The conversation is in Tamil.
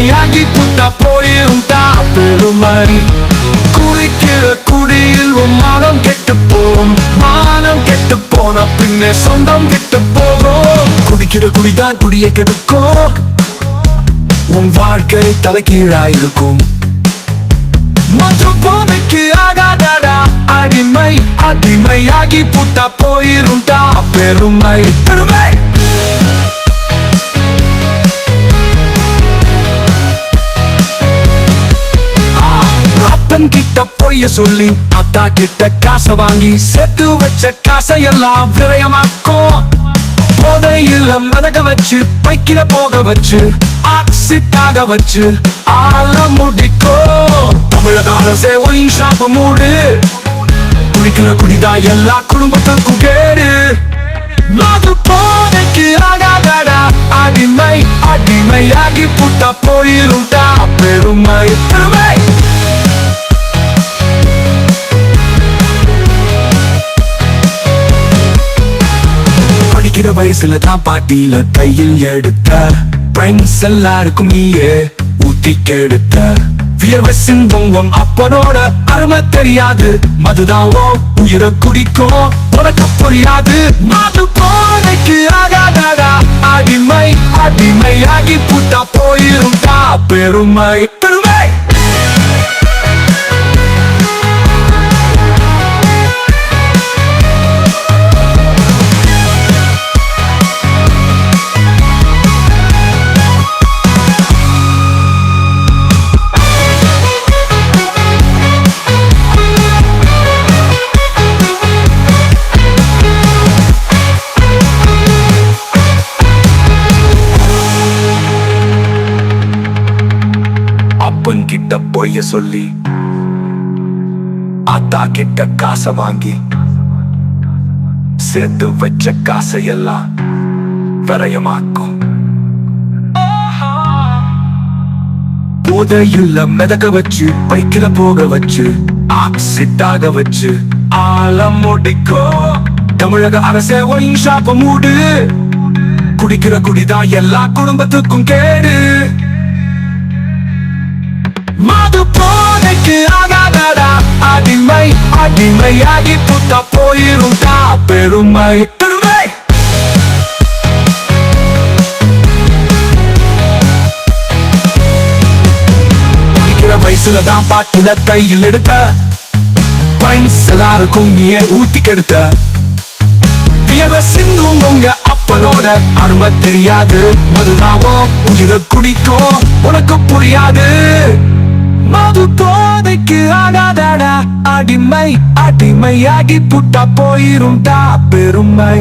அடிமையாகி புட்டா போயிருந்தா பெருமை. குடிக்கிற குடியில் மானம் கெட்டு போகும், மானம் கெட்டு போன பின்னே சொந்தம் கெட்டு போகும். குடிக்கிற குடிதான் குடியை கெடுக்கும், உன் வாழ்க்கை தலைகீழாயிருக்கும். மற்றும் போதைக்கு ஆகாதடா அடிமை, அடிமையாகி புட்டா போயிருந்தா பெருமை பெருமை. அப்பன் கிட்ட பொய்ய சொல்லி அத்தா கிட்ட காசை வாங்கி சேர்த்து வச்ச காசையெல்லாம் விரயமாக்கும். போதையில மதக வச்சு பைக்கில போக வச்சு ஆக்சிட்டாக வச்சு ஆள முடிக்கோ. தமிழக அரசே ஒயின் ஷாப்ப மூடு, குடிக்கிற குடிதா எல்லா குடும்பத்துக்கும் கேடு. மது போதைக்கு ஆகாதடா அடிமை, அடிமையாகி புட்டா போயிருந்தா பெருமை பெருமை. படிக்கிற வயசுல தான் பாட்டியில கையில் எடுத்த ஃப்ரெண்ட்ஸ் எல்லாருக்கும் நீயே ஊத்தி கெடுத்த. வியர்வை சிந்தும் உன் அப்பனோட அருமை தெரியாது, மதுதான் உயிரை குடிக்கும் உனக்கு புரியாது. மது போதைக்கு ஆகாதடா அடிமை, அடிமையாகி புட்டா போயிருந்தா பெருமை பெருமை. அப்பன் கிட்ட பொய்ய சொல்லி அத்தா கிட்ட காசை வாங்கி சேர்த்து வச்ச காசையெல்லாம் விரயமாக்கும். போதையுள்ள மிதக்க வச்சு பைக்கில போக வச்சு ஆக்சிட்டாக வச்சு ஆள முடிக்கோ. தமிழக அரசே ஒயின் ஷாப்ப மூடு, குடிக்கிற குடிதான் எல்லா குடும்பத்துக்கும் கேடு. மது போதைக்கு ஆகாதடா அடிமை, அடிமையாகி புட்டா போயிருந்தா பெருமை பெருமை. படிக்கிற வயசுல தான் பாட்டில கையில் எடுத்த ஃப்ரெண்ட்ஸ் எல்லாருக்கும் நீயே ஊத்தி கெடுத்த. வியர்வை சிந்தும் உங்க அப்பனோட அருமை தெரியாது, மதுதாவோ உயிரை குடிக்கும் உனக்கு புரியாது. மது போதைக்கு ஆகாதடா அடிமை, அடிமையாகி புட்டா போயிருந்தா பெருமை.